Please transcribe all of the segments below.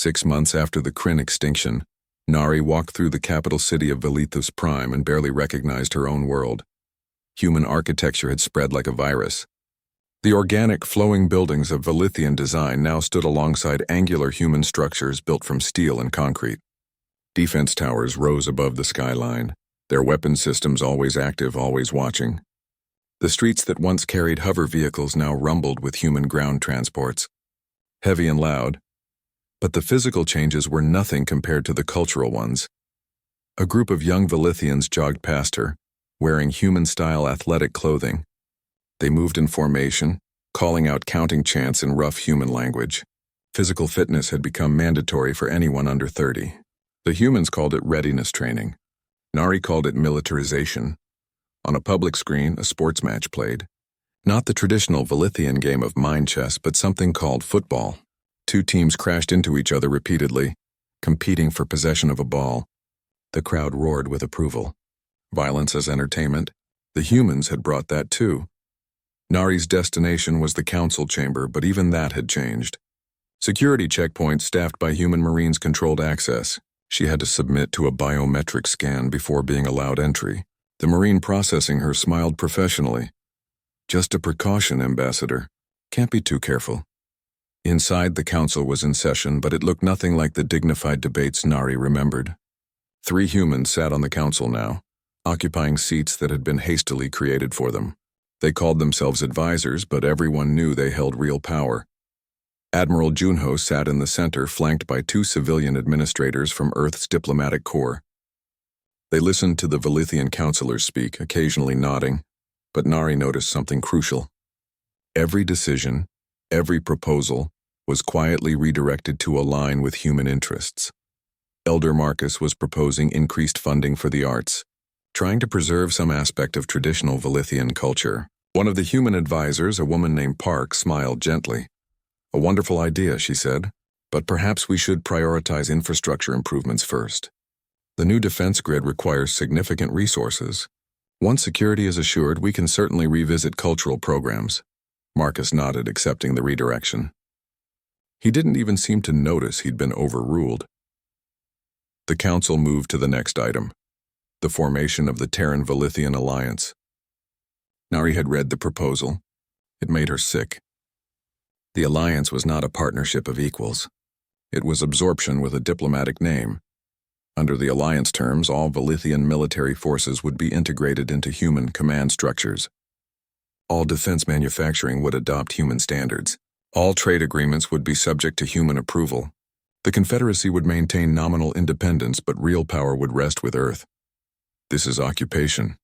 6 months after the Kryn extinction, Nari walked through the capital city of Velithus Prime and barely recognized her own world. Human architecture had spread like a virus. The organic, flowing buildings of Velithian design now stood alongside angular human structures built from steel and concrete. Defense towers rose above the skyline, their weapon systems always active, always watching. The streets that once carried hover vehicles now rumbled with human ground transports. Heavy and loud, but the physical changes were nothing compared to the cultural ones. A group of young Velithians jogged past her, wearing human-style athletic clothing. They moved in formation, calling out counting chants in rough human language. Physical fitness had become mandatory for anyone under 30. The humans called it readiness training. Nari called it militarization. On a public screen, a sports match played. Not the traditional Velithian game of mind chess, but something called football. 2 teams crashed into each other repeatedly, competing for possession of a ball. The crowd roared with approval. Violence as entertainment. The humans had brought that too. Nari's destination was the council chamber, but even that had changed. Security checkpoints staffed by human marines controlled access. She had to submit to a biometric scan before being allowed entry. The marine processing her smiled professionally. Just a precaution, Ambassador. Can't be too careful. Inside, the council was in session, but it looked nothing like the dignified debates Nari remembered. 3 humans sat on the council now, occupying seats that had been hastily created for them. They called themselves advisors, but everyone knew they held real power. Admiral Junho sat in the center, flanked by 2 civilian administrators from Earth's diplomatic corps. They listened to the Velithian counselors speak, occasionally nodding, but Nari noticed something crucial. Every decision, every proposal, was quietly redirected to align with human interests. Elder Marcus was proposing increased funding for the arts, trying to preserve some aspect of traditional Velithian culture. One of the human advisors, a woman named Park, smiled gently. "A wonderful idea," she said, "but perhaps we should prioritize infrastructure improvements first. The new defense grid requires significant resources. Once security is assured, we can certainly revisit cultural programs." Marcus nodded, accepting the redirection. He didn't even seem to notice he'd been overruled. The council moved to the next item, the formation of the Terran Velithian Alliance. Nari had read the proposal. It made her sick. The alliance was not a partnership of equals. It was absorption with a diplomatic name. Under the alliance terms, all Velithian military forces would be integrated into human command structures. All defense manufacturing would adopt human standards. All trade agreements would be subject to human approval. The Confederacy would maintain nominal independence, but real power would rest with Earth. "This is occupation,"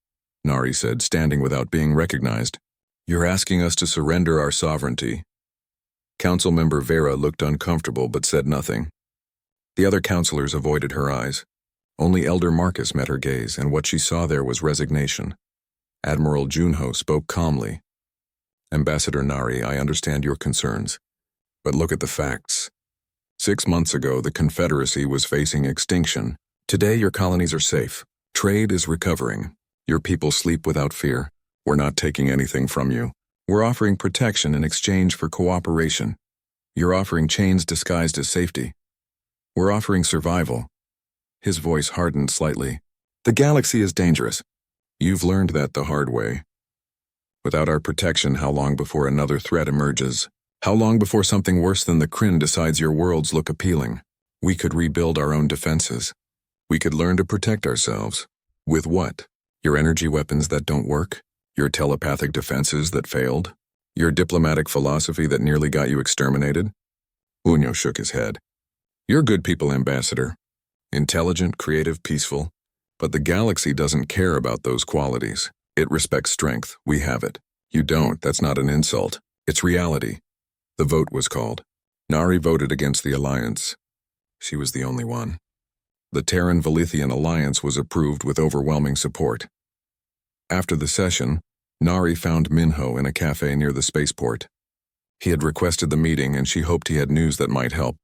Nari said, standing without being recognized. "You're asking us to surrender our sovereignty." Council member Vera looked uncomfortable but said nothing. The other counselors avoided her eyes. Only Elder Marcus met her gaze, and what she saw there was resignation. Admiral Junho spoke calmly. "Ambassador Nari, I understand your concerns, but look at the facts. 6 months ago, the Confederacy was facing extinction. Today, your colonies are safe. Trade is recovering. Your people sleep without fear. We're not taking anything from you. We're offering protection in exchange for cooperation. You're offering chains disguised as safety. We're offering survival." His voice hardened slightly. "The galaxy is dangerous. You've learned that the hard way. Without our protection, how long before another threat emerges? How long before something worse than the Kryn decides your worlds look appealing? We could rebuild our own defenses. We could learn to protect ourselves. With what? Your energy weapons that don't work? Your telepathic defenses that failed? Your diplomatic philosophy that nearly got you exterminated?" Unyo shook his head. "You're good people, Ambassador. Intelligent, creative, peaceful. But the galaxy doesn't care about those qualities. It respects strength. We have it. You don't. That's not an insult. It's reality." The vote was called. Nari voted against the alliance. She was the only one. The Terran Velithian Alliance was approved with overwhelming support. After the session, Nari found Minho in a cafe near the spaceport. He had requested the meeting, and she hoped he had news that might help.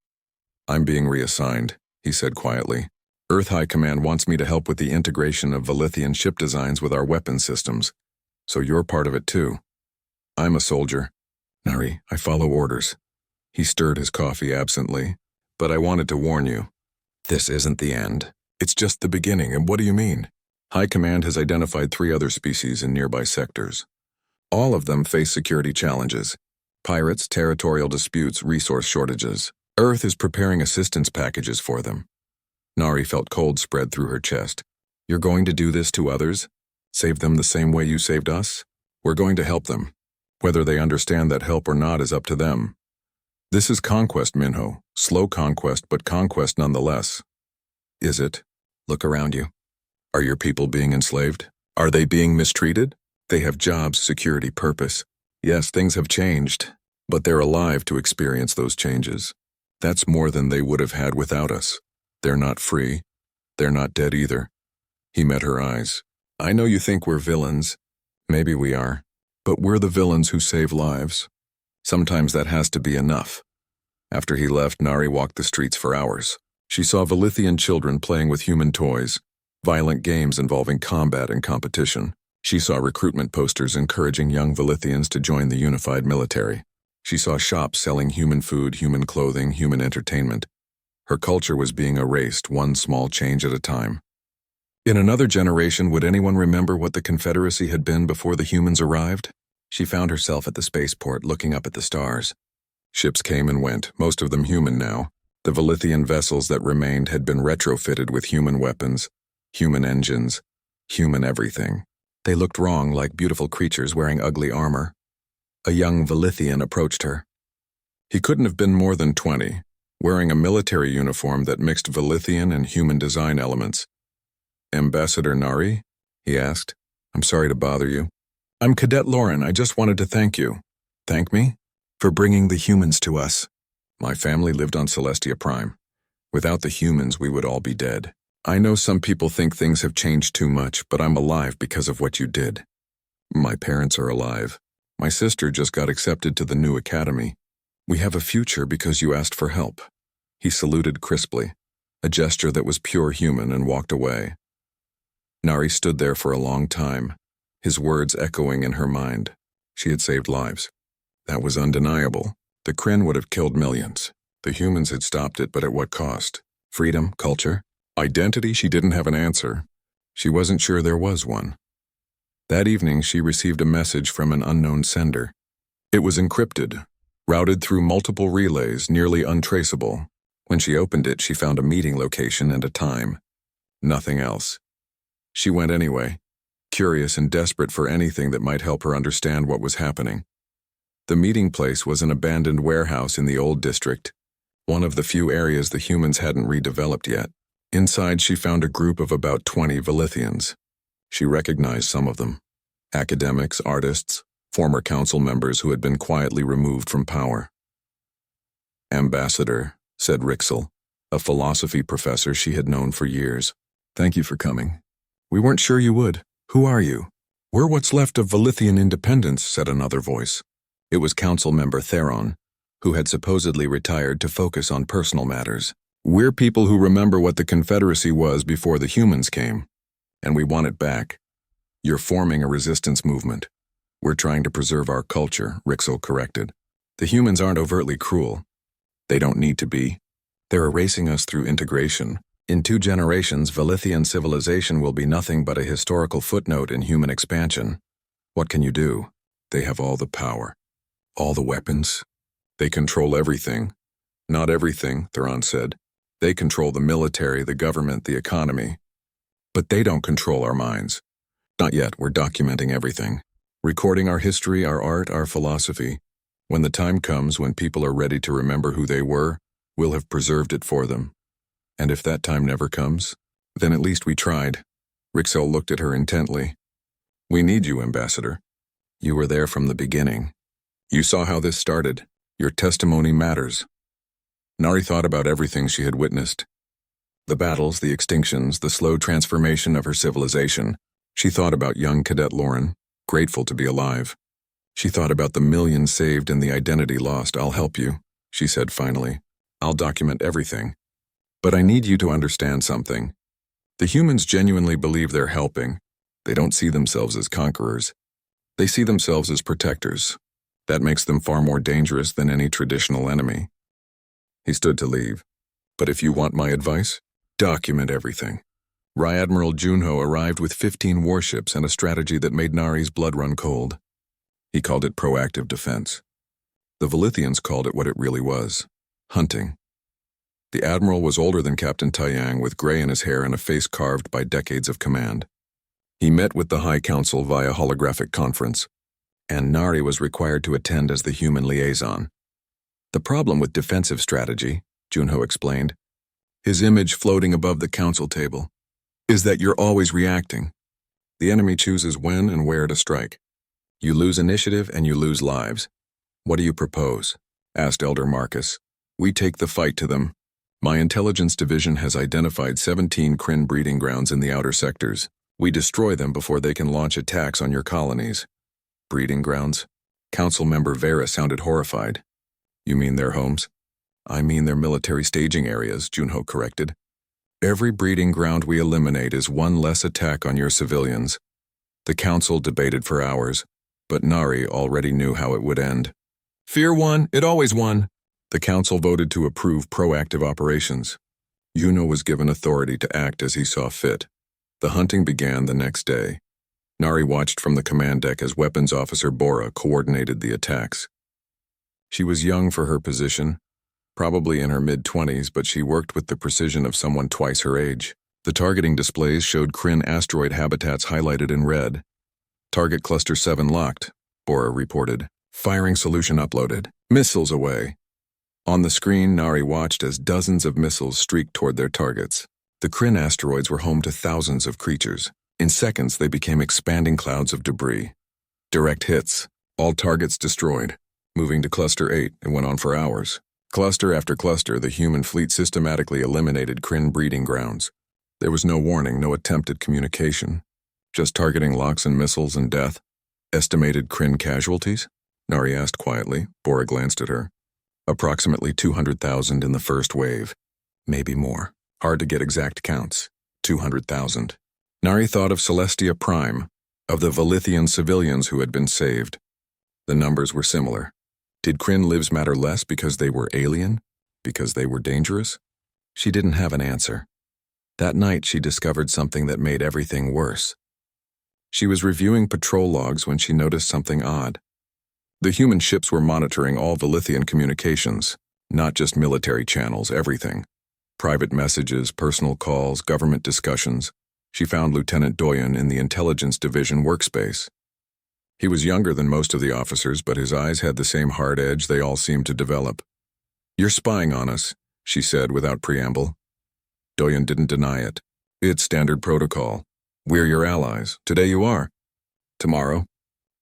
"I'm being reassigned," he said quietly. "Earth High Command wants me to help with the integration of Velithian ship designs with our weapon systems, so you're part of it too." "I'm a soldier. Nari, I follow orders." He stirred his coffee absently. But I wanted to warn you. This isn't the end. It's just the beginning, and what do you mean? High Command has identified 3 other species in nearby sectors. All of them face security challenges. Pirates, territorial disputes, resource shortages. Earth is preparing assistance packages for them. Nari felt cold spread through her chest. You're going to do this to others? Save them the same way you saved us? We're going to help them. Whether they understand that help or not is up to them. This is conquest, Minho. Slow conquest, but conquest nonetheless. Is it? Look around you. Are your people being enslaved? Are they being mistreated? They have jobs, security, purpose. Yes, things have changed, but they're alive to experience those changes. That's more than they would have had without us. They're not free. They're not dead either. He met her eyes. I know you think we're villains. Maybe we are. But we're the villains who save lives. Sometimes that has to be enough. After he left, Nari walked the streets for hours. She saw Velithian children playing with human toys, violent games involving combat and competition. She saw recruitment posters encouraging young Velithians to join the unified military. She saw shops selling human food, human clothing, human entertainment. Her culture was being erased, one small change at a time. In another generation, would anyone remember what the Confederacy had been before the humans arrived? She found herself at the spaceport looking up at the stars. Ships came and went, most of them human now. The Velithian vessels that remained had been retrofitted with human weapons, human engines, human everything. They looked wrong, like beautiful creatures wearing ugly armor. A young Velithian approached her. He couldn't have been more than 20, wearing a military uniform that mixed Velithian and human design elements. Ambassador Nari? He asked. I'm sorry to bother you. I'm Cadet Lauren. I just wanted to thank you. Thank me? For bringing the humans to us. My family lived on Celestia Prime. Without the humans, we would all be dead. I know some people think things have changed too much, but I'm alive because of what you did. My parents are alive. My sister just got accepted to the new academy. We have a future because you asked for help. He saluted crisply, a gesture that was pure human, and walked away. Nari stood there for a long time, his words echoing in her mind. She had saved lives. That was undeniable. The Kryn would have killed millions. The humans had stopped it, but at what cost? Freedom, culture, identity? She didn't have an answer. She wasn't sure there was one. That evening, she received a message from an unknown sender. It was encrypted, routed through multiple relays, nearly untraceable. When she opened it, she found a meeting location and a time. Nothing else. She went anyway, curious and desperate for anything that might help her understand what was happening. The meeting place was an abandoned warehouse in the old district, one of the few areas the humans hadn't redeveloped yet. Inside, she found a group of about 20 Velithians. She recognized some of them. Academics, artists, former council members who had been quietly removed from power. Ambassador, said Rixel, a philosophy professor she had known for years. Thank you for coming. We weren't sure you would. Who are you? We're what's left of Velithian independence, said another voice. It was council member Theron, who had supposedly retired to focus on personal matters. We're people who remember what the Confederacy was before the humans came, and we want it back. You're forming a resistance movement. We're trying to preserve our culture, Rixel corrected. The humans aren't overtly cruel. They don't need to be. They're erasing us through integration. In 2 generations, Velithian civilization will be nothing but a historical footnote in human expansion. What can you do? They have all the power. All the weapons. They control everything. Not everything, Theron said. They control the military, the government, the economy. But they don't control our minds. Not yet, we're documenting everything. Recording our history, our art, our philosophy. When the time comes, when people are ready to remember who they were, we'll have preserved it for them. And if that time never comes, then at least we tried. Rixel looked at her intently. We need you, Ambassador. You were there from the beginning. You saw how this started. Your testimony matters. Nari thought about everything she had witnessed. The battles, the extinctions, the slow transformation of her civilization. She thought about young Cadet Lauren, grateful to be alive. She thought about the millions saved and the identity lost. I'll help you, she said finally. I'll document everything. But I need you to understand something. The humans genuinely believe they're helping. They don't see themselves as conquerors. They see themselves as protectors. That makes them far more dangerous than any traditional enemy. He stood to leave. But if you want my advice, document everything. Admiral Junho arrived with 15 warships and a strategy that made Nari's blood run cold. He called it proactive defense. The Velithians called it what it really was: hunting. The admiral was older than Captain Taiyang, with gray in his hair and a face carved by decades of command. He met with the High Council via holographic conference, and Nari was required to attend as the human liaison. The problem with defensive strategy, Junho explained, his image floating above the council table, is that you're always reacting. The enemy chooses when and where to strike. You lose initiative and you lose lives. What do you propose? Asked Elder Marcus. We take the fight to them. My intelligence division has identified 17 Kryn breeding grounds in the outer sectors. We destroy them before they can launch attacks on your colonies. Breeding grounds? Council member Vera sounded horrified. You mean their homes? I mean their military staging areas, Junho corrected. Every breeding ground we eliminate is one less attack on your civilians. The council debated for hours, but Nari already knew how it would end. Fear won, it always won. The council voted to approve proactive operations. Yuno was given authority to act as he saw fit. The hunting began the next day. Nari watched from the command deck as Weapons Officer Bora coordinated the attacks. She was young for her position, probably in her mid-20s, but she worked with the precision of someone twice her age. The targeting displays showed Kryn asteroid habitats highlighted in red. Target Cluster 7 locked, Bora reported. Firing solution uploaded. Missiles away. On the screen, Nari watched as dozens of missiles streaked toward their targets. The Kryn asteroids were home to thousands of creatures. In seconds, they became expanding clouds of debris. Direct hits. All targets destroyed. Moving to Cluster 8, it went on for hours. Cluster after cluster, the human fleet systematically eliminated Kryn breeding grounds. There was no warning, no attempt at communication. Just targeting locks and missiles and death. Estimated Kryn casualties? Nari asked quietly. Bora glanced at her. Approximately 200,000 in the first wave. Maybe more. Hard to get exact counts. 200,000. Nari thought of Celestia Prime, of the Velithian civilians who had been saved. The numbers were similar. Did Kryn lives matter less because they were alien? Because they were dangerous? She didn't have an answer. That night she discovered something that made everything worse. She was reviewing patrol logs when she noticed something odd. The human ships were monitoring all Velithian communications, not just military channels, everything. Private messages, personal calls, government discussions. She found Lieutenant Doyen in the Intelligence Division workspace. He was younger than most of the officers, but his eyes had the same hard edge they all seemed to develop. You're spying on us, she said without preamble. Doyen didn't deny it. It's standard protocol. We're your allies. Today you are. Tomorrow?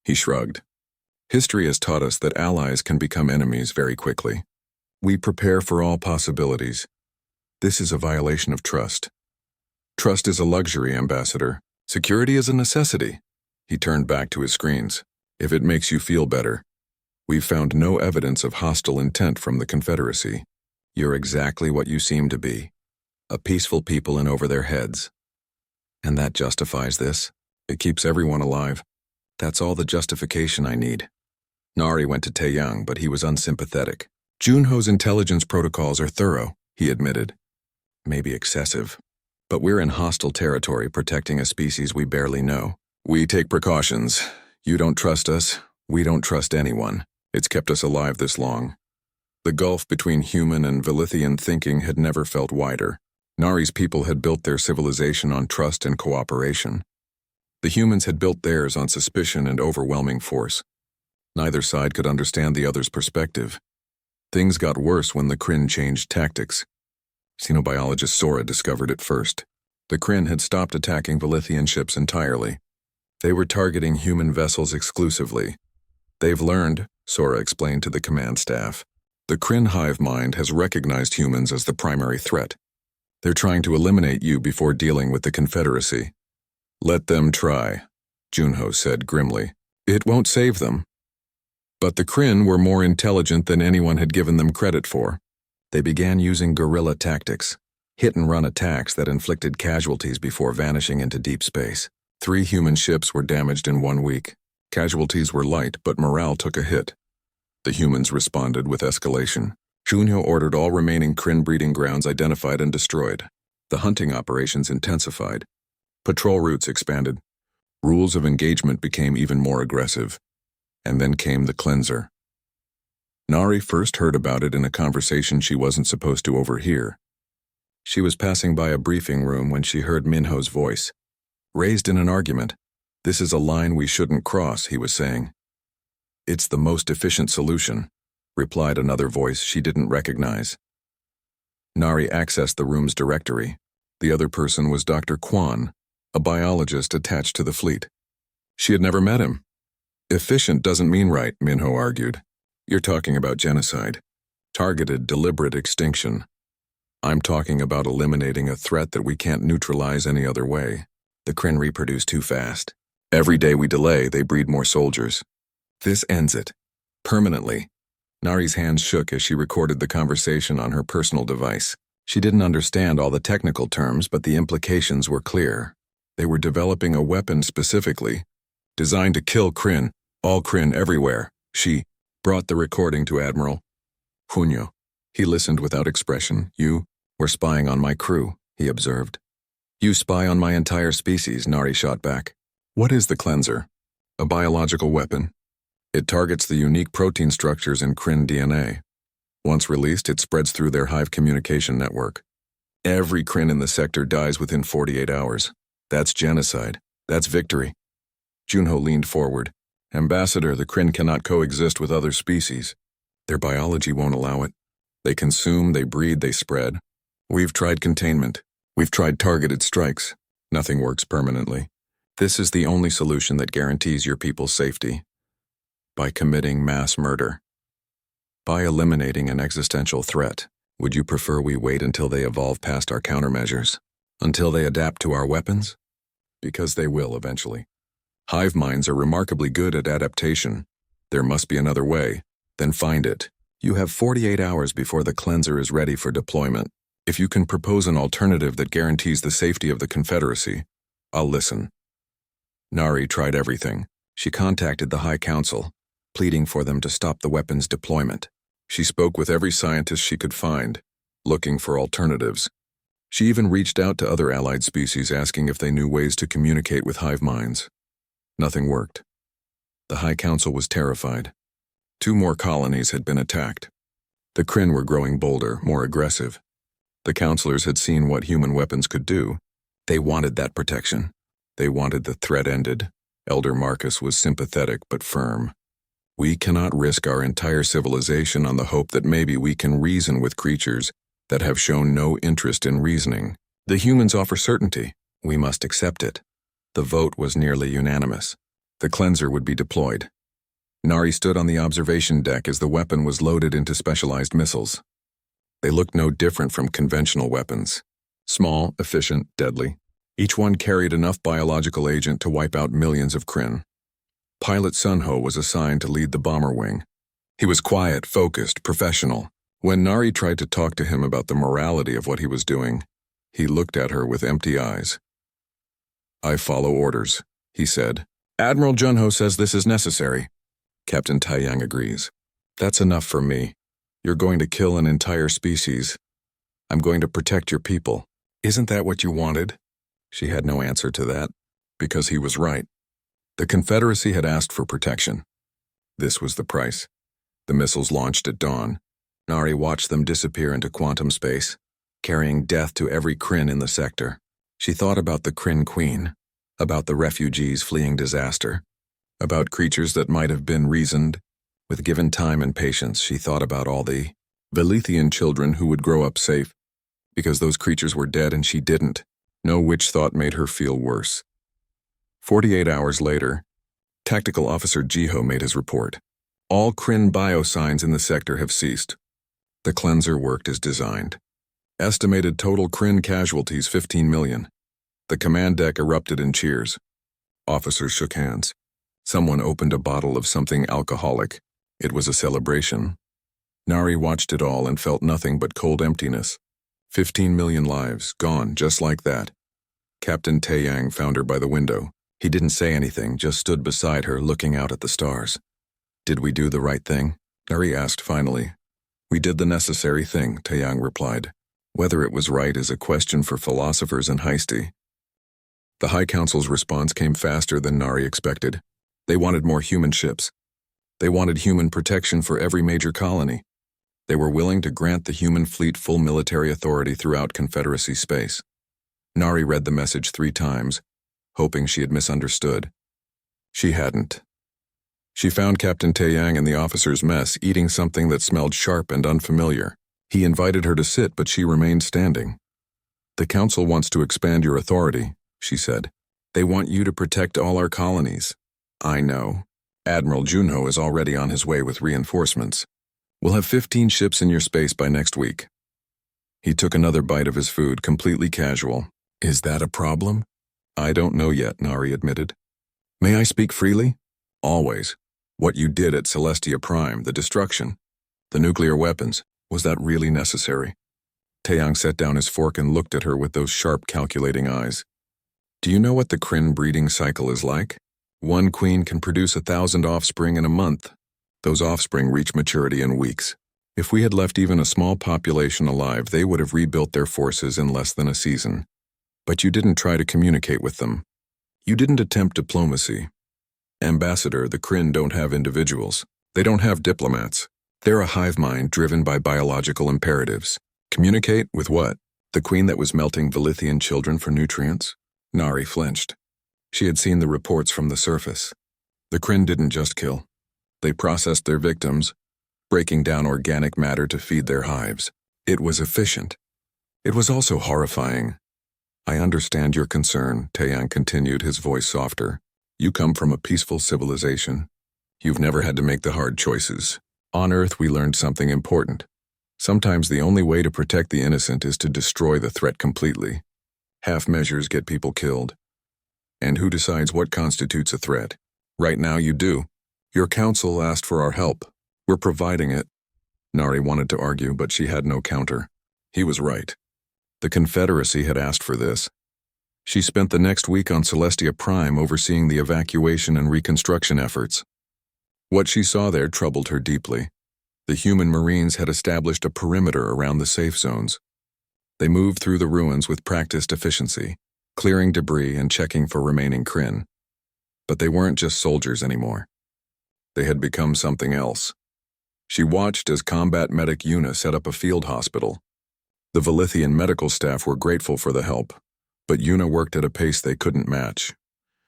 He shrugged. History has taught us that allies can become enemies very quickly. We prepare for all possibilities. This is a violation of trust. Trust is a luxury, Ambassador. Security is a necessity. He turned back to his screens. If it makes you feel better. We've found no evidence of hostile intent from the Confederacy. You're exactly what you seem to be. A peaceful people in over their heads. And that justifies this. It keeps everyone alive. That's all the justification I need. Nari went to Taeyang, but he was unsympathetic. Junho's intelligence protocols are thorough, he admitted. Maybe excessive. But we're in hostile territory protecting a species we barely know. We take precautions. You don't trust us. We don't trust anyone. It's kept us alive this long. The gulf between human and Velithian thinking had never felt wider. Nari's people had built their civilization on trust and cooperation. The humans had built theirs on suspicion and overwhelming force. Neither side could understand the other's perspective. Things got worse when the Kryn changed tactics. Xenobiologist Sora discovered it first. The Kryn had stopped attacking Velithian ships entirely. They were targeting human vessels exclusively. They've learned, Sora explained to the command staff. The Kryn hive mind has recognized humans as the primary threat. They're trying to eliminate you before dealing with the Confederacy. Let them try, Junho said grimly. It won't save them. But the Kryn were more intelligent than anyone had given them credit for. They began using guerrilla tactics, hit-and-run attacks that inflicted casualties before vanishing into deep space. 3 human ships were damaged in 1 week. Casualties were light, but morale took a hit. The humans responded with escalation. Junho ordered all remaining Kryn breeding grounds identified and destroyed. The hunting operations intensified. Patrol routes expanded. Rules of engagement became even more aggressive. And then came the cleanser. Nari first heard about it in a conversation she wasn't supposed to overhear. She was passing by a briefing room when she heard Minho's voice. Raised in an argument. "This is a line we shouldn't cross," he was saying. "It's the most efficient solution," replied another voice she didn't recognize. Nari accessed the room's directory. The other person was Dr. Kwan, a biologist attached to the fleet. She had never met him. "Efficient doesn't mean right," Minho argued. "You're talking about genocide. Targeted, deliberate extinction. I'm talking about eliminating a threat that we can't neutralize any other way. The Kryn reproduce too fast. Every day we delay, they breed more soldiers. This ends it. Permanently." Nari's hands shook as she recorded the conversation on her personal device. She didn't understand all the technical terms, but the implications were clear. They were developing a weapon specifically, designed to kill Kryn, all Kryn everywhere. She brought the recording to Admiral Junho. He listened without expression. "You were spying on my crew," he observed. "You spy on my entire species," Nari shot back. "What is the cleanser?" "A biological weapon. It targets the unique protein structures in Kryn DNA. Once released, it spreads through their hive communication network. Every Kryn in the sector dies within 48 hours. That's genocide. That's victory." Junho leaned forward. "Ambassador, the Kryn cannot coexist with other species. Their biology won't allow it. They consume, they breed, they spread. We've tried containment. We've tried targeted strikes. Nothing works permanently. This is the only solution that guarantees your people's safety. By committing mass murder. By eliminating an existential threat. Would you prefer we wait until they evolve past our countermeasures? Until they adapt to our weapons? Because they will eventually. Hive minds are remarkably good at adaptation. There must be another way. Then find it. You have 48 hours before the cleanser is ready for deployment. If you can propose an alternative that guarantees the safety of the Confederacy, I'll listen." Nari tried everything. She contacted the High Council, pleading for them to stop the weapons deployment. She spoke with every scientist she could find, looking for alternatives. She even reached out to other allied species asking if they knew ways to communicate with hive minds. Nothing worked. The High Council was terrified. 2 more colonies had been attacked. The Kryn were growing bolder, more aggressive. The counselors had seen what human weapons could do. They wanted that protection. They wanted the threat ended. Elder Marcus was sympathetic but firm. "We cannot risk our entire civilization on the hope that maybe we can reason with creatures that have shown no interest in reasoning. The humans offer certainty. We must accept it." The vote was nearly unanimous. The cleanser would be deployed. Nari stood on the observation deck as the weapon was loaded into specialized missiles. They looked no different from conventional weapons. Small, efficient, deadly. Each one carried enough biological agent to wipe out millions of Kryn. Pilot Sunho was assigned to lead the bomber wing. He was quiet, focused, professional. When Nari tried to talk to him about the morality of what he was doing, he looked at her with empty eyes. "I follow orders," he said. "Admiral Junho says this is necessary." Captain Taiyang agrees. "That's enough for me. You're going to kill an entire species. I'm going to protect your people. Isn't that what you wanted?" She had no answer to that, because he was right. The Confederacy had asked for protection. This was the price. The missiles launched at dawn. Nari watched them disappear into quantum space, carrying death to every Kryn in the sector. She thought about the Kryn Queen, about the refugees fleeing disaster, about creatures that might have been reasoned. With given time and patience, she thought about all the Velithian children who would grow up safe, because those creatures were dead and she didn't. No which thought made her feel worse. 48 hours later, Tactical Officer Jiho made his report. All Kryn biosigns in the sector have ceased. The cleanser worked as designed. Estimated total Kryn casualties 15 million. The command deck erupted in cheers. Officers shook hands. Someone opened a bottle of something alcoholic. It was a celebration. Nari watched it all and felt nothing but cold emptiness. 15 million lives, gone just like that. Captain Taiyang found her by the window. He didn't say anything, just stood beside her looking out at the stars. "Did we do the right thing?" Nari asked finally. We did the necessary thing, Taeyang replied. Whether it was right is a question for philosophers and Heisty. The High Council's response came faster than Nari expected. They wanted more human ships. They wanted human protection for every major colony. They were willing to grant the human fleet full military authority throughout Confederacy space. Nari read the message 3 times, hoping she had misunderstood. She hadn't. She found Captain Taeyang in the officers' mess eating something that smelled sharp and unfamiliar. He invited her to sit, but she remained standing. "The Council wants to expand your authority," she said. "They want you to protect all our colonies." "I know. Admiral Junho is already on his way with reinforcements. We'll have 15 ships in your space by next week." He took another bite of his food, completely casual. "Is that a problem?" "I don't know yet," Nari admitted. "May I speak freely?" "Always. What you did at Celestia Prime, the destruction, the nuclear weapons, was that really necessary?" Taeyang set down his fork and looked at her with those sharp, calculating eyes. "Do you know what the Kryn breeding cycle is like? One queen can produce 1,000 offspring in a month. Those offspring reach maturity in weeks. If we had left even a small population alive, they would have rebuilt their forces in less than a season. But you didn't try to communicate with them. You didn't attempt diplomacy. Ambassador, the Kryn don't have individuals. They don't have diplomats. They're a hive mind driven by biological imperatives. Communicate with what? The queen that was melting Velithian children for nutrients?" Nari flinched. She had seen the reports from the surface. The Kryn didn't just kill. They processed their victims, breaking down organic matter to feed their hives. It was efficient. It was also horrifying. "I understand your concern," Taeyang continued, his voice softer. "You come from a peaceful civilization. You've never had to make the hard choices. On Earth, we learned something important. Sometimes the only way to protect the innocent is to destroy the threat completely. Half measures get people killed. And who decides what constitutes a threat? Right now you do. Your council asked for our help. We're providing it." Nari wanted to argue, but she had no counter. He was right. The Confederacy had asked for this. She spent the next week on Celestia Prime overseeing the evacuation and reconstruction efforts. What she saw there troubled her deeply. The human Marines had established a perimeter around the safe zones. They moved through the ruins with practiced efficiency, clearing debris and checking for remaining Kryn. But they weren't just soldiers anymore. They had become something else. She watched as combat medic Yuna set up a field hospital. The Velithian medical staff were grateful for the help, but Yuna worked at a pace they couldn't match.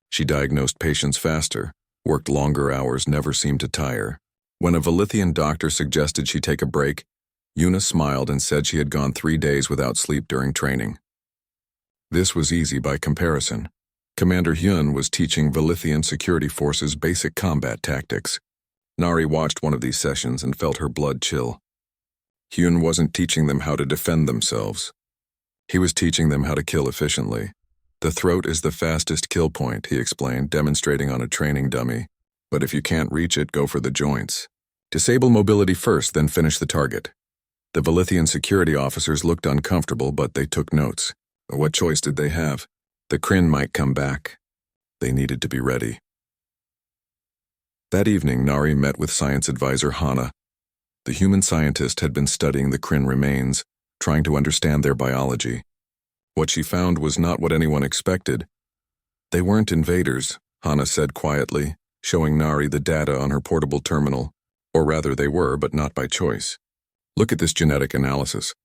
She diagnosed patients faster, worked longer hours, never seemed to tire. When a Velithian doctor suggested she take a break, Yuna smiled and said she had gone 3 days without sleep during training. This was easy by comparison. Commander Hyun was teaching Velithian security forces basic combat tactics. Nari watched one of these sessions and felt her blood chill. Hyun wasn't teaching them how to defend themselves. He was teaching them how to kill efficiently. "The throat is the fastest kill point," he explained, demonstrating on a training dummy. "But if you can't reach it, go for the joints. Disable mobility first, then finish the target." The Velithian security officers looked uncomfortable, but they took notes. What choice did they have? The Kryn might come back. They needed to be ready. That evening, Nari met with science advisor Hana. The human scientist had been studying the Kryn remains, trying to understand their biology. What she found was not what anyone expected. "They weren't invaders," Hana said quietly, showing Nari the data on her portable terminal. "Or rather, they were, but not by choice. Look at this genetic analysis.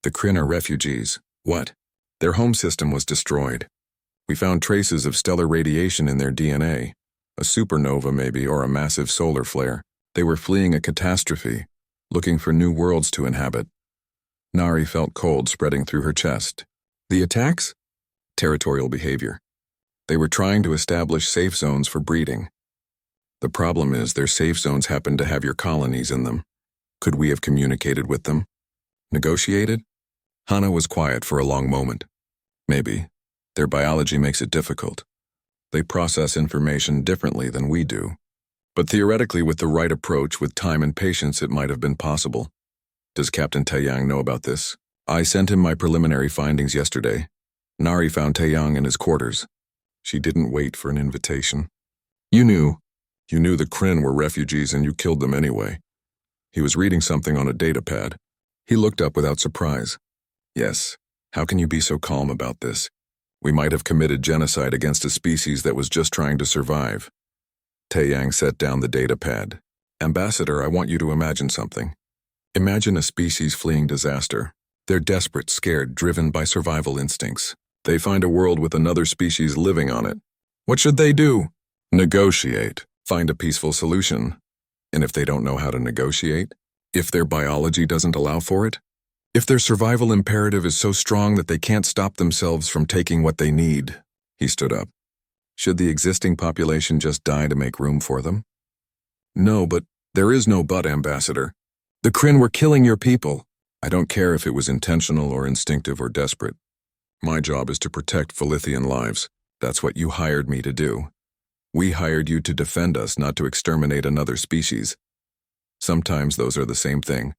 The Kryn are refugees." "What?" "Their home system was destroyed. We found traces of stellar radiation in their DNA. A supernova maybe, or a massive solar flare. They were fleeing a catastrophe, looking for new worlds to inhabit." Nari felt cold spreading through her chest. "The attacks?" "Territorial behavior. They were trying to establish safe zones for breeding. The problem is their safe zones happen to have your colonies in them. Could we have communicated with them? Negotiated?" Hana was quiet for a long moment. "Maybe. Their biology makes it difficult. They process information differently than we do. But theoretically, with the right approach, with time and patience, it might have been possible." "Does Captain Taeyang know about this?" "I sent him my preliminary findings yesterday. Nari found Taeyang in his quarters. She didn't wait for an invitation." "You knew. You knew the Kryn were refugees and you killed them anyway." He was reading something on a data pad. He looked up without surprise. Yes, how can you be so calm about this? We might have committed genocide against a species that was just trying to survive. Taeyang set down the data pad. Ambassador, I want you to imagine something. Imagine a species fleeing disaster. They're desperate, scared, driven by survival instincts. They find a world with another species living on it. What should they do? Negotiate. Find a peaceful solution. And if they don't know how to negotiate? If their biology doesn't allow for it? If their survival imperative is so strong that they can't stop themselves from taking what they need? He stood up. Should the existing population just die to make room for them? No, but there is no but, Ambassador. The Kryn were killing your people. I don't care if it was intentional or instinctive or desperate. My job is to protect Velithian lives. That's what you hired me to do. We hired you to defend us, not to exterminate another species. Sometimes those are the same thing.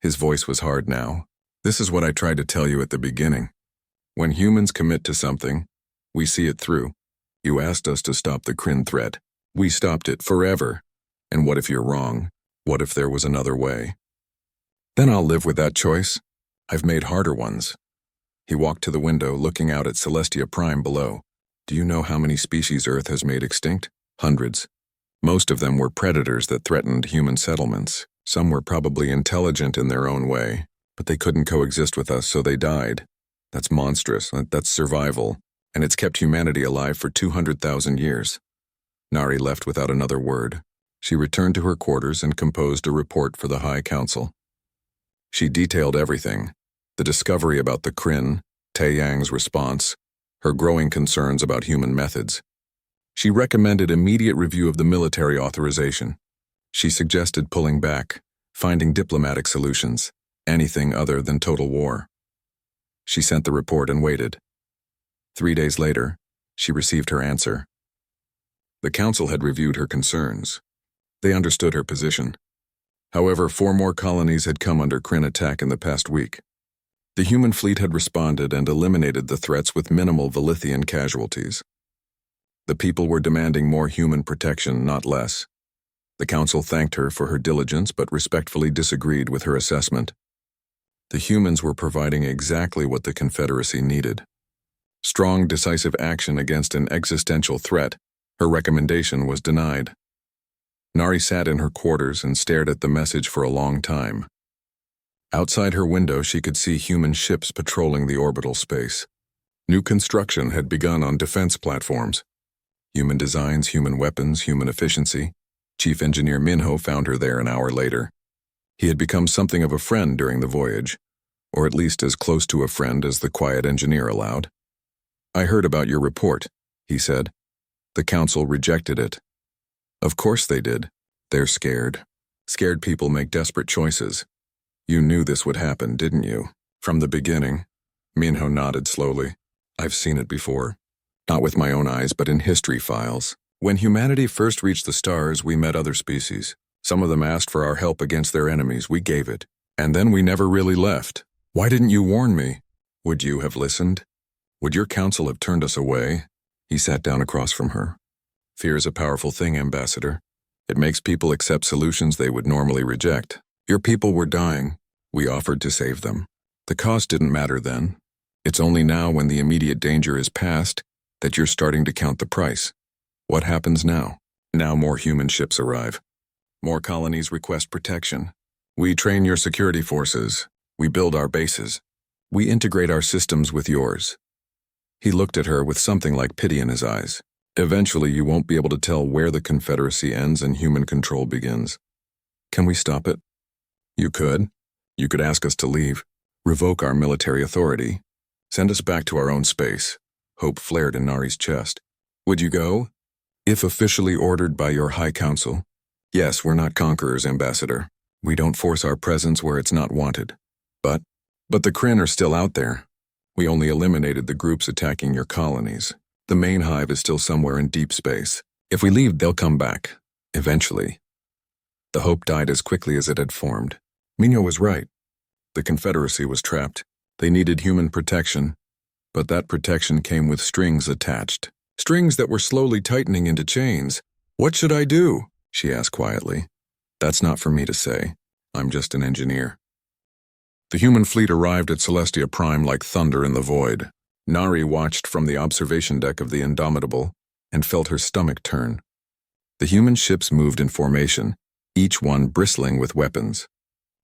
His voice was hard now. This is what I tried to tell you at the beginning. When humans commit to something, we see it through. You asked us to stop the Kryn threat. We stopped it forever. And what if you're wrong? What if there was another way? Then I'll live with that choice. I've made harder ones. He walked to the window, looking out at Celestia Prime below. Do you know how many species Earth has made extinct? Hundreds. Most of them were predators that threatened human settlements. Some were probably intelligent in their own way, but they couldn't coexist with us, so they died. That's monstrous. That's survival. And it's kept humanity alive for 200,000 years. Nari left without another word. She returned to her quarters and composed a report for the High Council. She detailed everything: the discovery about the Kryn, Taeyang's response, her growing concerns about human methods. She recommended immediate review of the military authorization. She suggested pulling back, finding diplomatic solutions, anything other than total war. She sent the report and waited. 3 days later, she received her answer. The council had reviewed her concerns. They understood her position. However, 4 more colonies had come under Kryn attack in the past week. The human fleet had responded and eliminated the threats with minimal Velithian casualties. The people were demanding more human protection, not less. The council thanked her for her diligence but respectfully disagreed with her assessment. The humans were providing exactly what the Confederacy needed. Strong, decisive action against an existential threat. Her recommendation was denied. Nari sat in her quarters and stared at the message for a long time. Outside her window, she could see human ships patrolling the orbital space. New construction had begun on defense platforms. Human designs, human weapons, human efficiency. Chief Engineer Minho found her there an hour later. He had become something of a friend during the voyage, or at least as close to a friend as the quiet engineer allowed. I heard about your report, he said. The council rejected it. Of course they did. They're scared. Scared people make desperate choices. You knew this would happen, didn't you? From the beginning. Minho nodded slowly. I've seen it before. Not with my own eyes, but in history files. When humanity first reached the stars, we met other species. Some of them asked for our help against their enemies. We gave it. And then we never really left. Why didn't you warn me? Would you have listened? Would your council have turned us away? He sat down across from her. Fear is a powerful thing, Ambassador. It makes people accept solutions they would normally reject. Your people were dying. We offered to save them. The cost didn't matter then. It's only now, when the immediate danger is past, that you're starting to count the price. What happens now? Now more human ships arrive. More colonies request protection. We train your security forces. We build our bases. We integrate our systems with yours. He looked at her with something like pity in his eyes. Eventually, you won't be able to tell where the Confederacy ends and human control begins. Can we stop it? You could. You could ask us to leave, revoke our military authority, send us back to our own space. Hope flared in Nari's chest. Would you go? If officially ordered by your High Council. Yes, we're not conquerors, Ambassador. We don't force our presence where it's not wanted. But the Kryn are still out there. We only eliminated the groups attacking your colonies. The main hive is still somewhere in deep space. If we leave, they'll come back. Eventually. The hope died as quickly as it had formed. Minho was right. The Confederacy was trapped. They needed human protection. But that protection came with strings attached. Strings that were slowly tightening into chains. What should I do? She asked quietly. That's not for me to say. I'm just an engineer. The human fleet arrived at Celestia Prime like thunder in the void. Nari watched from the observation deck of the Indomitable and felt her stomach turn. The human ships moved in formation, each one bristling with weapons.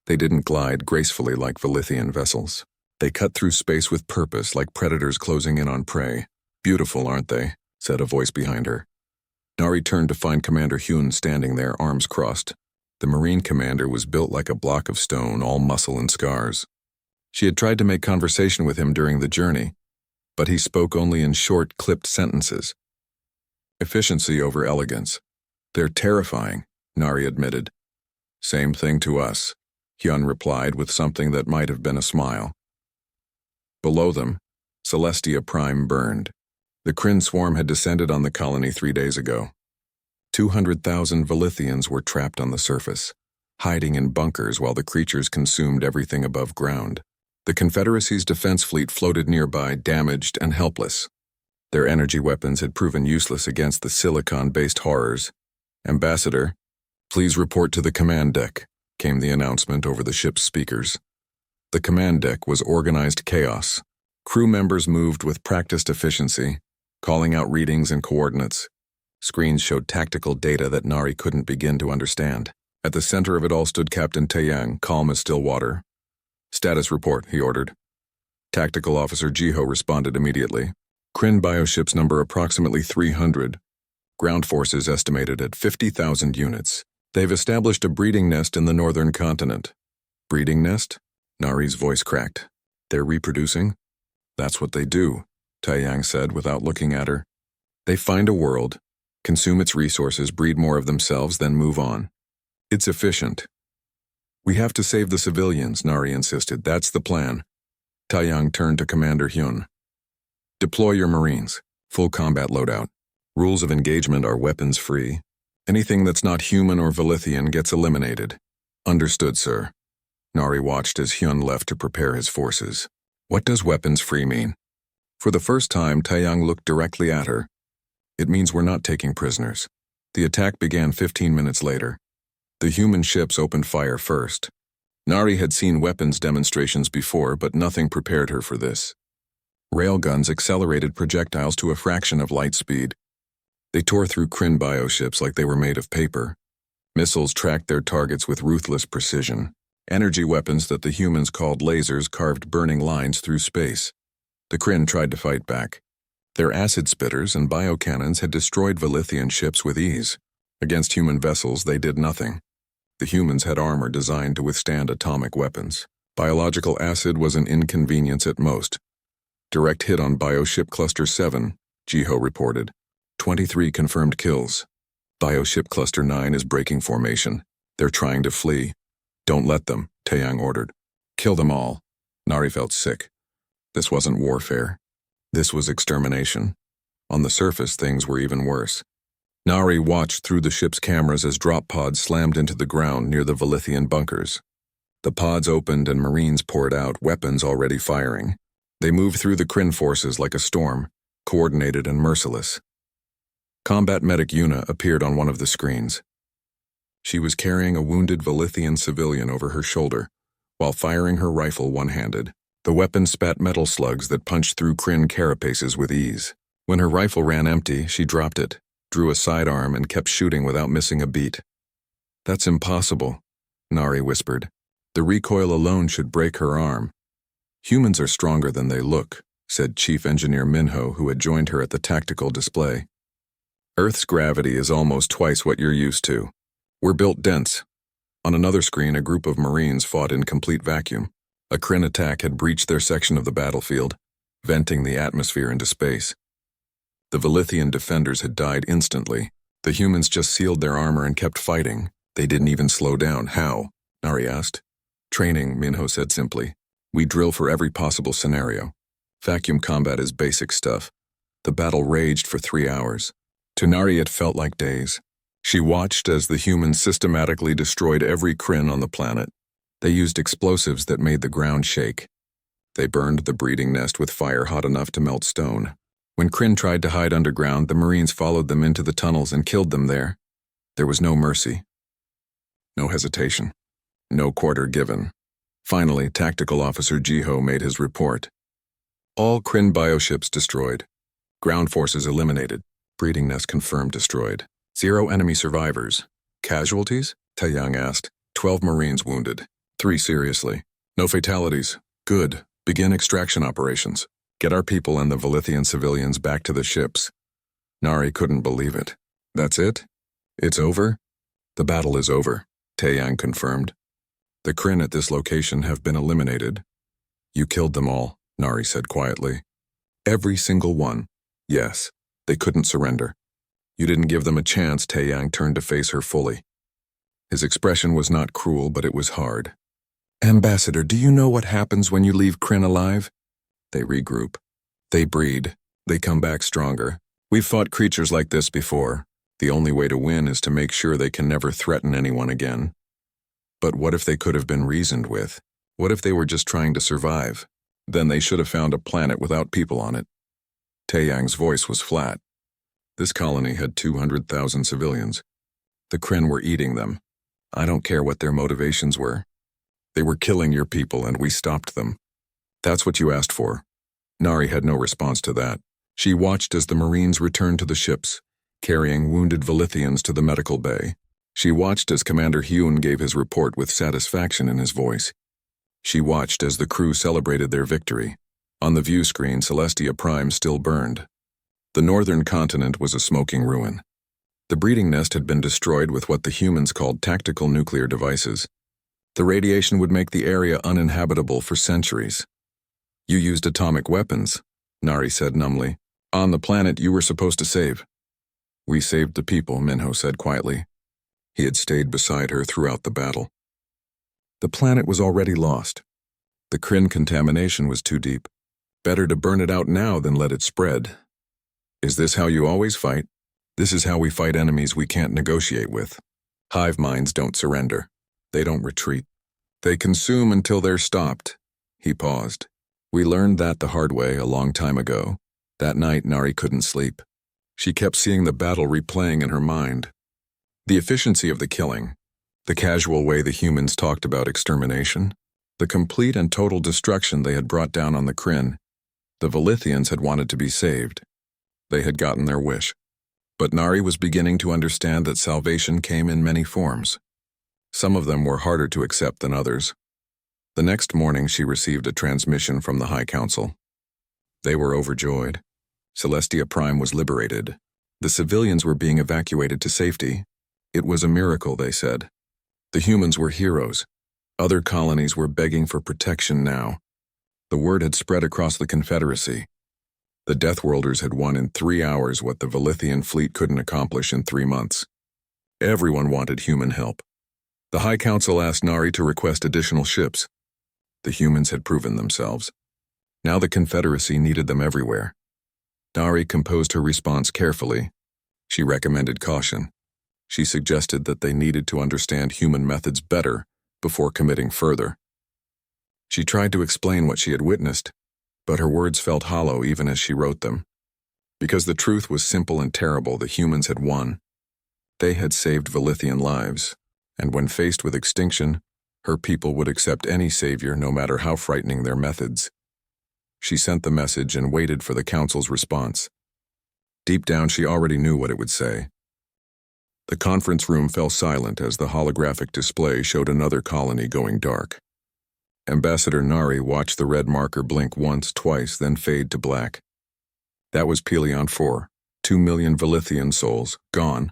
They didn't glide gracefully like Velithian vessels. They cut through space with purpose like predators closing in on prey. Beautiful, aren't they? Said a voice behind her. Nari turned to find Commander Hyun standing there, arms crossed. The Marine commander was built like a block of stone, all muscle and scars. She had tried to make conversation with him during the journey, but he spoke only in short, clipped sentences. Efficiency over elegance. They're terrifying, Nari admitted. Same thing to us, Hyun replied with something that might have been a smile. Below them, Celestia Prime burned. The Kryn swarm had descended on the colony 3 days ago. 200,000 Velithians were trapped on the surface, hiding in bunkers while the creatures consumed everything above ground. The Confederacy's defense fleet floated nearby, damaged and helpless. Their energy weapons had proven useless against the silicon-based horrors. Ambassador, please report to the command deck, came the announcement over the ship's speakers. The command deck was organized chaos. Crew members moved with practiced efficiency, calling out readings and coordinates. Screens showed tactical data that Nari couldn't begin to understand. At the center of it all stood Captain Taeyang, calm as still water. Status report, he ordered. Tactical Officer Jiho responded immediately. Kryn bioships number approximately 300. Ground forces estimated at 50,000 units. They've established a breeding nest in the northern continent. Breeding nest? Nari's voice cracked. They're reproducing? That's what they do, Taeyang said without looking at her. They find a world, consume its resources, breed more of themselves, then move on. It's efficient. We have to save the civilians, Nari insisted. That's the plan. Taeyang turned to Commander Hyun. Deploy your Marines. Full combat loadout. Rules of engagement are weapons-free. Anything that's not human or Velithian gets eliminated. Understood, sir. Nari watched as Hyun left to prepare his forces. What does weapons-free mean? For the first time, Taeyang looked directly at her. It means we're not taking prisoners. The attack began 15 minutes later. The human ships opened fire first. Nari had seen weapons demonstrations before, but nothing prepared her for this. Railguns accelerated projectiles to a fraction of light speed. They tore through Kryn bioships like they were made of paper. Missiles tracked their targets with ruthless precision. Energy weapons that the humans called lasers carved burning lines through space. The Kryn tried to fight back. Their acid spitters and biocannons had destroyed Velithian ships with ease. Against human vessels, they did nothing. The humans had armor designed to withstand atomic weapons. Biological acid was an inconvenience at most. Direct hit on Bioship Cluster 7, Jiho reported. 23 confirmed kills. Bioship Cluster 9 is breaking formation. They're trying to flee. Don't let them, Taeyang ordered. Kill them all. Nari felt sick. This wasn't warfare. This was extermination. On the surface, things were even worse. Nari watched through the ship's cameras as drop pods slammed into the ground near the Velithian bunkers. The pods opened and Marines poured out, weapons already firing. They moved through the Kryn forces like a storm, coordinated and merciless. Combat medic Yuna appeared on one of the screens. She was carrying a wounded Velithian civilian over her shoulder, while firing her rifle one-handed. The weapon spat metal slugs that punched through Kryn carapaces with ease. When her rifle ran empty, she dropped it, drew a sidearm, and kept shooting without missing a beat. That's impossible, Nari whispered. The recoil alone should break her arm. Humans are stronger than they look, said Chief Engineer Minho, who had joined her at the tactical display. Earth's gravity is almost twice what you're used to. We're built dense. On another screen, a group of Marines fought in complete vacuum. A Kryn attack had breached their section of the battlefield, venting the atmosphere into space. The Velithian defenders had died instantly. The humans just sealed their armor and kept fighting. They didn't even slow down. How? Nari asked. Training, Minho said simply. We drill for every possible scenario. Vacuum combat is basic stuff. The battle raged for 3 hours. To Nari it felt like days. She watched as the humans systematically destroyed every Kryn on the planet. They used explosives that made the ground shake. They burned the breeding nest with fire hot enough to melt stone. When Kryn tried to hide underground, the Marines followed them into the tunnels and killed them there. There was no mercy. No hesitation. No quarter given. Finally, Tactical Officer Jiho made his report. All Kryn bioships destroyed. Ground forces eliminated. Breeding nest confirmed destroyed. 0 enemy survivors. Casualties? Taeyang asked. 12 Marines wounded. 3 seriously. No fatalities. Good. Begin extraction operations. Get our people and the Velithian civilians back to the ships. Nari couldn't believe it. That's it? It's over? The battle is over, Taeyang confirmed. The Kryn at this location have been eliminated. You killed them all, Nari said quietly. Every single one. Yes, they couldn't surrender. You didn't give them a chance. Taeyang turned to face her fully. His expression was not cruel, but it was hard. Ambassador, do you know what happens when you leave Kryn alive? They regroup. They breed. They come back stronger. We've fought creatures like this before. The only way to win is to make sure they can never threaten anyone again. But what if they could have been reasoned with? What if they were just trying to survive? Then they should have found a planet without people on it. Taeyang's voice was flat. This colony had 200,000 civilians. The Kryn were eating them. I don't care what their motivations were. They were killing your people and we stopped them. That's what you asked for. Nari had no response to that. She watched as the Marines returned to the ships, carrying wounded Velithians to the medical bay. She watched as Commander Hyun gave his report with satisfaction in his voice. She watched as the crew celebrated their victory. On the view screen, Celestia Prime still burned. The northern continent was a smoking ruin. The breeding nest had been destroyed with what the humans called tactical nuclear devices. The radiation would make the area uninhabitable for centuries. You used atomic weapons, Nari said numbly. On the planet you were supposed to save. We saved the people, Minho said quietly. He had stayed beside her throughout the battle. The planet was already lost. The Kryn contamination was too deep. Better to burn it out now than let it spread. Is this how you always fight? This is how we fight enemies we can't negotiate with. Hive minds don't surrender. They don't retreat. They consume until they're stopped. He paused. We learned that the hard way a long time ago. That night, Nari couldn't sleep. She kept seeing the battle replaying in her mind. The efficiency of the killing, the casual way the humans talked about extermination, the complete and total destruction they had brought down on the Kryn. The Velithians had wanted to be saved. They had gotten their wish. But Nari was beginning to understand that salvation came in many forms. Some of them were harder to accept than others. The next morning she received a transmission from the High Council. They were overjoyed. Celestia Prime was liberated. The civilians were being evacuated to safety. It was a miracle, they said. The humans were heroes. Other colonies were begging for protection now. The word had spread across the Confederacy. The Deathworlders had won in 3 hours what the Velithian fleet couldn't accomplish in 3 months. Everyone wanted human help. The High Council asked Nari to request additional ships. The humans had proven themselves. Now the Confederacy needed them everywhere. Nari composed her response carefully. She recommended caution. She suggested that they needed to understand human methods better before committing further. She tried to explain what she had witnessed, but her words felt hollow even as she wrote them. Because the truth was simple and terrible, the humans had won. They had saved Velithian lives, and when faced with extinction, her people would accept any savior no matter how frightening their methods. She sent the message and waited for the council's response. Deep down, she already knew what it would say. The conference room fell silent as the holographic display showed another colony going dark. Ambassador Nari watched the red marker blink once, twice, then fade to black. That was Pelion 4, 2 million Velithian souls, gone.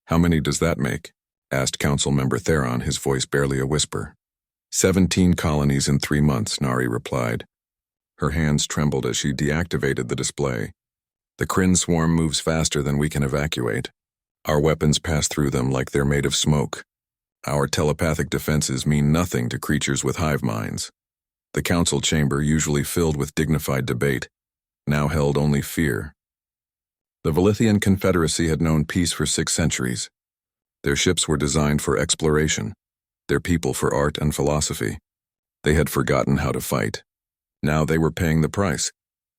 How many does that make? Asked Council Member Theron, his voice barely a whisper. 17 colonies in 3 months, Nari replied. Her hands trembled as she deactivated the display. The Kryn swarm moves faster than we can evacuate. Our weapons pass through them like they're made of smoke. Our telepathic defenses mean nothing to creatures with hive minds. The council chamber, usually filled with dignified debate, now held only fear. The Velithian Confederacy had known peace for 6 centuries. Their ships were designed for exploration, their people for art and philosophy. They had forgotten how to fight. Now they were paying the price.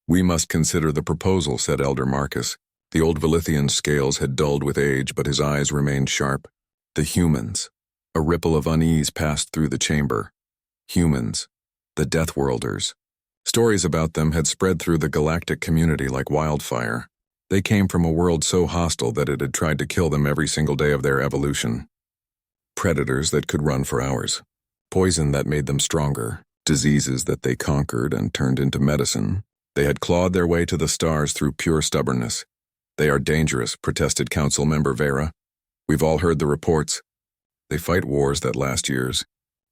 We must consider the proposal, said Elder Marcus. The old Velithian's scales had dulled with age, but his eyes remained sharp. The humans. A ripple of unease passed through the chamber. Humans, the Deathworlders. Stories about them had spread through the galactic community like wildfire. They came from a world so hostile that it had tried to kill them every single day of their evolution. Predators that could run for hours. Poison that made them stronger. Diseases that they conquered and turned into medicine. They had clawed their way to the stars through pure stubbornness. They are dangerous, protested Council Member Vera. We've all heard the reports. They fight wars that last years.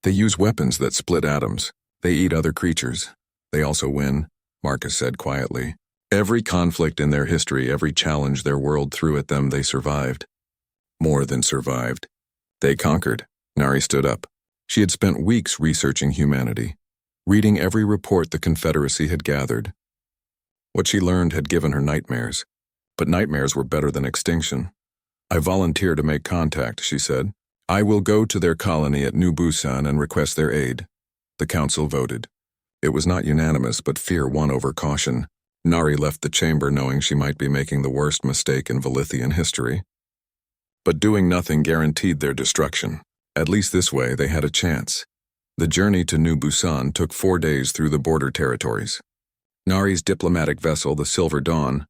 They use weapons that split atoms. They eat other creatures. They also win, Marcus said quietly. Every conflict in their history, every challenge their world threw at them, they survived. More than survived. They conquered. Nari stood up. She had spent weeks researching humanity, reading every report the Confederacy had gathered. What she learned had given her nightmares, but nightmares were better than extinction. I volunteer to make contact, she said. I will go to their colony at New Busan and request their aid. The council voted. It was not unanimous, but fear won over caution. Nari left the chamber knowing she might be making the worst mistake in Velithian history. But doing nothing guaranteed their destruction. At least this way they had a chance. The journey to New Busan took 4 days through the border territories. Nari's diplomatic vessel, the Silver Dawn,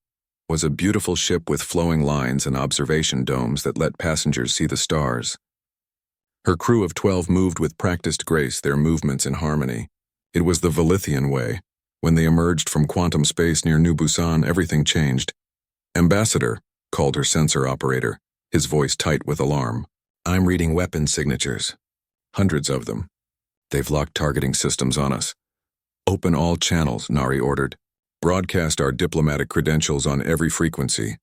was a beautiful ship with flowing lines and observation domes that let passengers see the stars. Her crew of 12 moved with practiced grace, their movements in harmony. It was the Velithian way. When they emerged from quantum space near New Busan, everything changed. Ambassador, called her sensor operator, his voice tight with alarm. I'm reading weapon signatures. Hundreds of them. They've locked targeting systems on us. Open all channels, Nari ordered. Broadcast our diplomatic credentials on every frequency.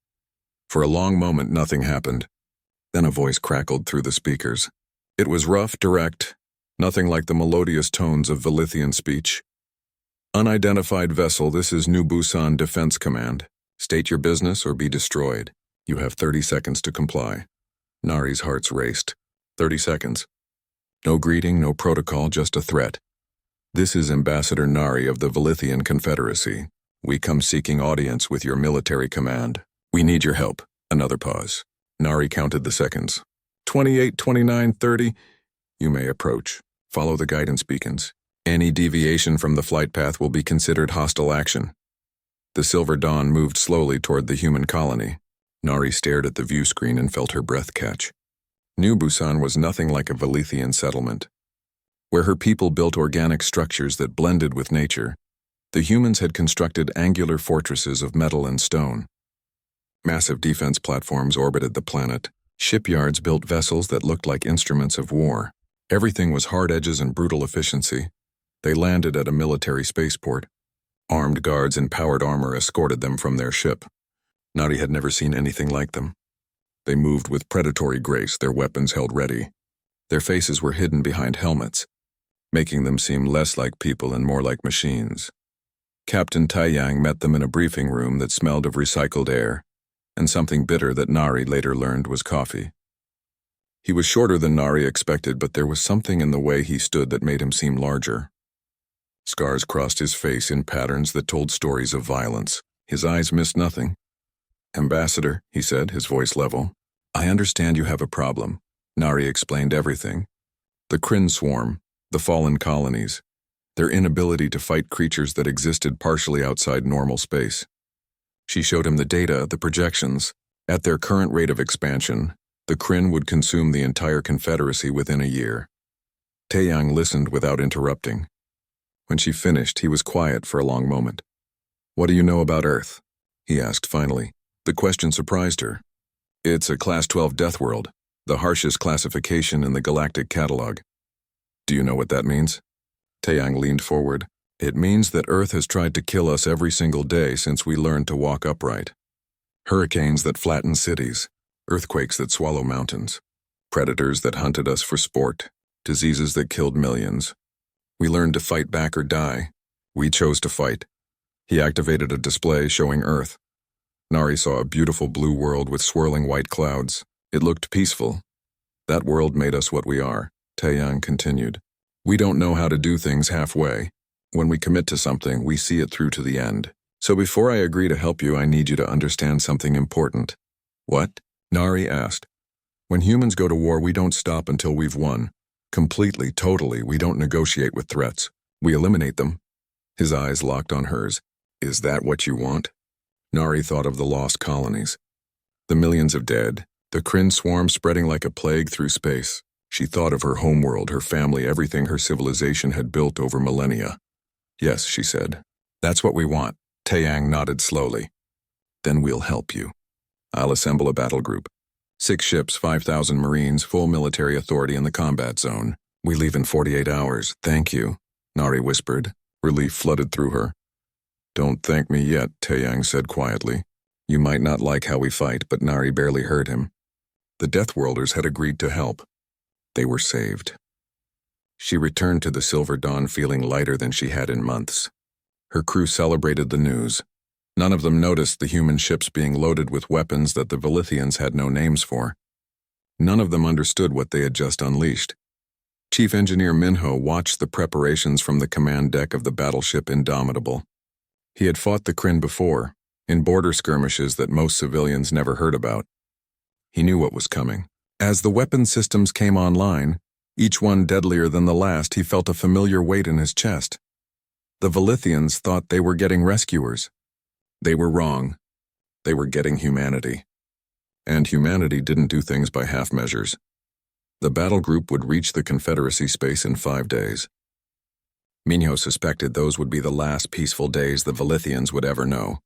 For a long moment, nothing happened. Then a voice crackled through the speakers. It was rough, direct, nothing like the melodious tones of Velithian speech. Unidentified vessel, this is New Busan Defense Command. State your business or be destroyed. You have 30 seconds to comply. Nari's hearts raced. 30 seconds. No greeting, no protocol, just a threat. This is Ambassador Nari of the Velithian Confederacy. We come seeking audience with your military command. We need your help. Another pause. Nari counted the seconds. 28, 29, 30. You may approach. Follow the guidance beacons. Any deviation from the flight path will be considered hostile action. The Silver Dawn moved slowly toward the human colony. Nari stared at the view screen and felt her breath catch. New Busan was nothing like a Velithian settlement. Where her people built organic structures that blended with nature, the humans had constructed angular fortresses of metal and stone. Massive defense platforms orbited the planet. Shipyards built vessels that looked like instruments of war. Everything was hard edges and brutal efficiency. They landed at a military spaceport. Armed guards in powered armor escorted them from their ship. Nari had never seen anything like them. They moved with predatory grace, their weapons held ready. Their faces were hidden behind helmets, making them seem less like people and more like machines. Captain Taiyang met them in a briefing room that smelled of recycled air, and something bitter that Nari later learned was coffee. He was shorter than Nari expected, but there was something in the way he stood that made him seem larger. Scars crossed his face in patterns that told stories of violence. His eyes missed nothing. Ambassador, he said, his voice level. I understand you have a problem. Nari explained everything. The Kryn swarm, the fallen colonies, their inability to fight creatures that existed partially outside normal space. She showed him the data, the projections. At their current rate of expansion, the Kryn would consume the entire Confederacy within a year. Taeyang listened without interrupting. When she finished, he was quiet for a long moment. What do you know about Earth? He asked finally. The question surprised her. It's a Class 12 death world, the harshest classification in the galactic catalog. Do you know what that means? Taeyang leaned forward. It means that Earth has tried to kill us every single day since we learned to walk upright. Hurricanes that flatten cities, earthquakes that swallow mountains, predators that hunted us for sport, diseases that killed millions. We learned to fight back or die. We chose to fight. He activated a display showing Earth. Nari saw a beautiful blue world with swirling white clouds. It looked peaceful. That world made us what we are, Taeyang continued. We don't know how to do things halfway. When we commit to something, we see it through to the end. So before I agree to help you, I need you to understand something important. What? Nari asked. When humans go to war, we don't stop until we've won. Completely, totally, we don't negotiate with threats. We eliminate them. His eyes locked on hers. Is that what you want? Nari thought of the lost colonies. The millions of dead, the Kryn swarm spreading like a plague through space. She thought of her homeworld, her family, everything her civilization had built over millennia. Yes, she said. That's what we want. Taeyang nodded slowly. Then we'll help you. I'll assemble a battle group. 6 ships, 5,000 Marines, full military authority in the combat zone. We leave in 48 hours. Thank you, Nari whispered. Relief flooded through her. Don't thank me yet, Taeyang said quietly. You might not like how we fight, but Nari barely heard him. The Deathworlders had agreed to help. They were saved. She returned to the Silver Dawn feeling lighter than she had in months. Her crew celebrated the news. None of them noticed the human ships being loaded with weapons that the Velithians had no names for. None of them understood what they had just unleashed. Chief Engineer Minho watched the preparations from the command deck of the battleship Indomitable. He had fought the Kryn before, in border skirmishes that most civilians never heard about. He knew what was coming. As the weapon systems came online, each one deadlier than the last, he felt a familiar weight in his chest. The Velithians thought they were getting rescuers. They were wrong. They were getting humanity. And humanity didn't do things by half measures. The battle group would reach the Confederacy space in 5 days. Minho suspected those would be the last peaceful days the Velithians would ever know.